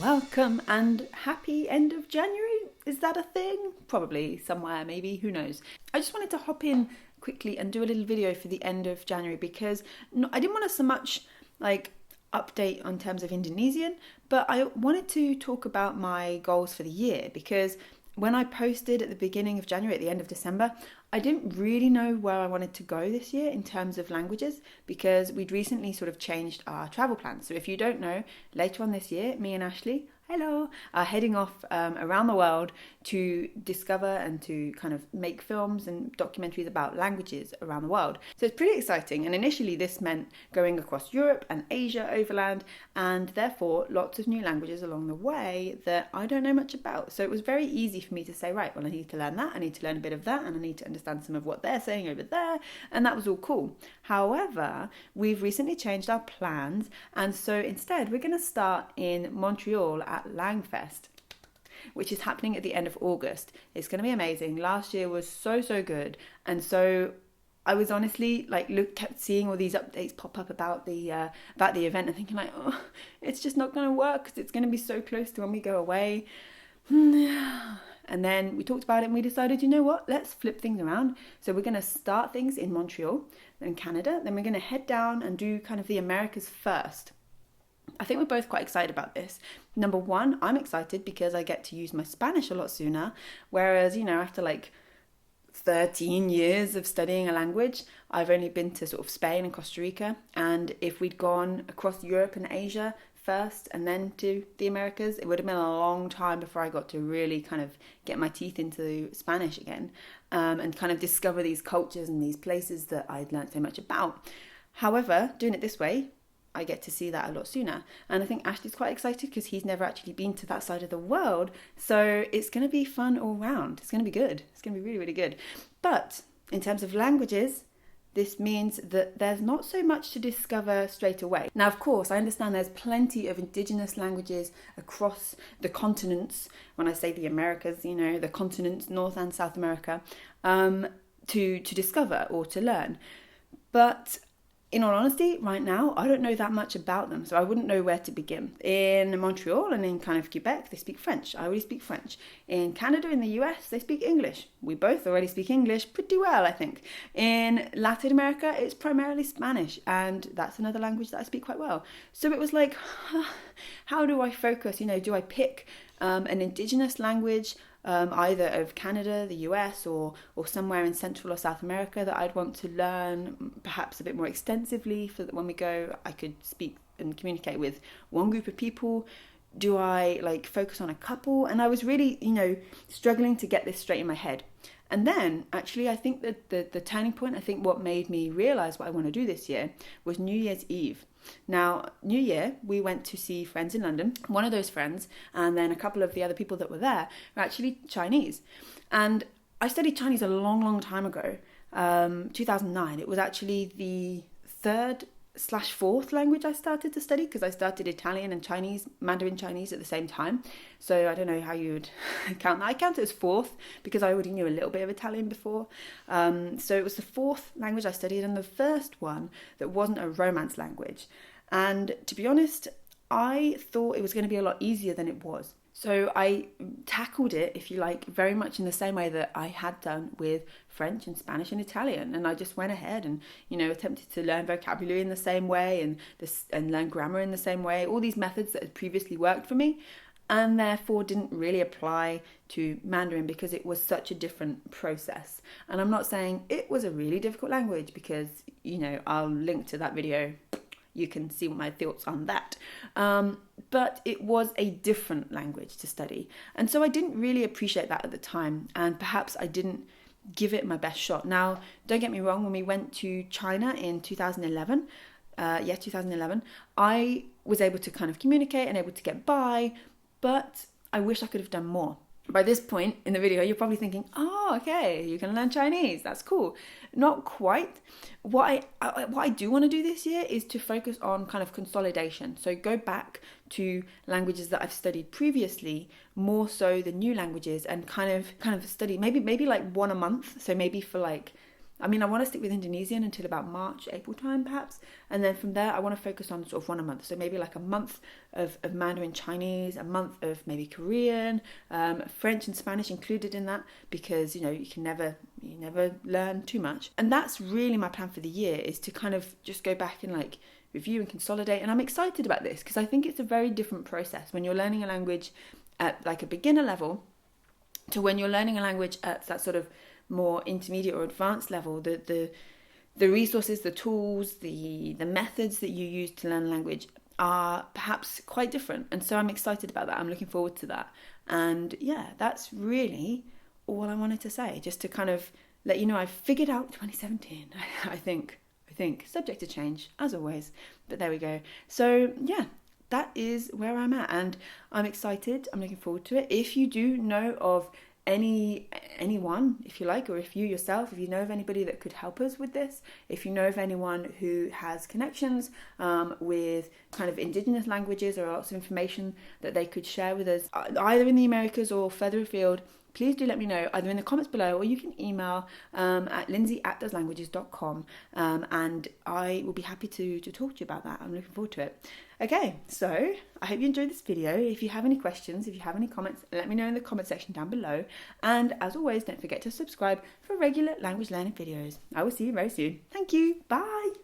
Welcome and happy end of January. Is that a thing? Probably somewhere, maybe, who knows. I just wanted to hop in quickly and do a little video for the end of January because I didn't want to so much update on terms of Indonesian, but I wanted to talk about my goals for the year because when I posted at the beginning of January, at the end of December, I didn't really know where I wanted to go this year in terms of languages because we'd recently sort of changed our travel plans. So if you don't know, later on this year, me and Ashley, hello, are heading off around the world to discover and to kind of make films and documentaries about languages around the world. So it's pretty exciting. And initially this meant going across Europe and Asia overland, and therefore lots of new languages along the way that I don't know much about. So it was very easy for me to say, right, well, I need to learn that, I need to learn a bit of that, and I need to understand some of what they're saying over there, and that was all cool. However, we've recently changed our plans, and so instead we're going to start in Montreal at Langfest, which is happening at the end of August. It's going to be amazing. Last year was so good, and so I was honestly kept seeing all these updates pop up about the event and thinking oh, it's just not going to work because it's going to be so close to when we go away. And then we talked about it and we decided, you know what, let's flip things around. So we're going to start things in Montreal, then Canada, then we're going to head down and do kind of the Americas first. I think we're both quite excited about this. Number one, I'm excited because I get to use my Spanish a lot sooner, whereas, after 13 years of studying a language, I've only been to sort of Spain and Costa Rica, and if we'd gone across Europe and Asia first and then to the Americas, it would have been a long time before I got to really kind of get my teeth into Spanish again, and kind of discover these cultures and these places that I'd learned so much about. However, doing it this way, I get to see that a lot sooner. And I think Ashley's quite excited because he's never actually been to that side of the world. So it's going to be fun all round. It's going to be good. It's going to be really, really good. But in terms of languages, this means that there's not so much to discover straight away. Now, of course, I understand there's plenty of indigenous languages across the continents. When I say the Americas, the continents, North and South America, to discover or to learn. But in all honesty, right now, I don't know that much about them, so I wouldn't know where to begin. In Montreal and in kind of Quebec, they speak French. I already speak French. In Canada, in the US, they speak English. We both already speak English pretty well, I think. In Latin America, it's primarily Spanish, and that's another language that I speak quite well. So it was like, how do I focus? Do I pick an indigenous language, either of Canada, the US, or somewhere in Central or South America that I'd want to learn perhaps a bit more extensively so that when we go I could speak and communicate with one group of people? Do I focus on a couple? And I was really, struggling to get this straight in my head. And then actually I think that the turning point, I think what made me realise what I want to do this year was New Year's Eve. Now, New Year, we went to see friends in London. One of those friends and then a couple of the other people that were there were actually Chinese. And I studied Chinese a long time ago, 2009. It was actually the third/fourth language I started to study because I started Italian and Chinese, Mandarin Chinese at the same time. So I don't know how you would count that. I count it as fourth because I already knew a little bit of Italian before. So it was the fourth language I studied and the first one that wasn't a Romance language. And to be honest, I thought it was going to be a lot easier than it was. So I tackled it, if you like, very much in the same way that I had done with French and Spanish and Italian. And I just went ahead and, attempted to learn vocabulary in the same way and learn grammar in the same way. All these methods that had previously worked for me and therefore didn't really apply to Mandarin because it was such a different process. And I'm not saying it was a really difficult language because, I'll link to that video. You can see my thoughts on that. But it was a different language to study. And so I didn't really appreciate that at the time. And perhaps I didn't give it my best shot. Now, don't get me wrong, when we went to China in 2011, I was able to kind of communicate and able to get by, but I wish I could have done more. By this point in the video, you're probably thinking, oh, okay, you can learn Chinese. That's cool. Not quite. What I do want to do this year is to focus on kind of consolidation. So go back to languages that I've studied previously, more so than new languages, and kind of study maybe like one a month. So maybe for I mean, I want to stick with Indonesian until about March, April time perhaps. And then from there, I want to focus on sort of one a month. So maybe like a month of Mandarin Chinese, a month of maybe Korean, French and Spanish included in that, because, you know, you never learn too much. And that's really my plan for the year, is to kind of just go back and like review and consolidate. And I'm excited about this because I think it's a very different process when you're learning a language at like a beginner level to when you're learning a language at that sort of more intermediate or advanced level. The resources, the tools, the methods that you use to learn a language are perhaps quite different. And so I'm excited about that. I'm looking forward to that. And yeah, that's really all I wanted to say, just to kind of let you know I've figured out 2017, I think, subject to change as always, but there we go. So yeah, that is where I'm at, and I'm excited. I'm looking forward to it. If you do know of anyone, if you like, or if you yourself, if you know of anybody that could help us with this, if you know of anyone who has connections with kind of Indigenous languages or lots of information that they could share with us, either in the Americas or further afield, please do let me know, either in the comments below, or you can email at lindsay@doeslanguages.com, and I will be happy to talk to you about that. I'm looking forward to it. Okay, so I hope you enjoyed this video. If you have any questions, if you have any comments, let me know in the comment section down below. And as always, don't forget to subscribe for regular language learning videos. I will see you very soon. Thank you. Bye.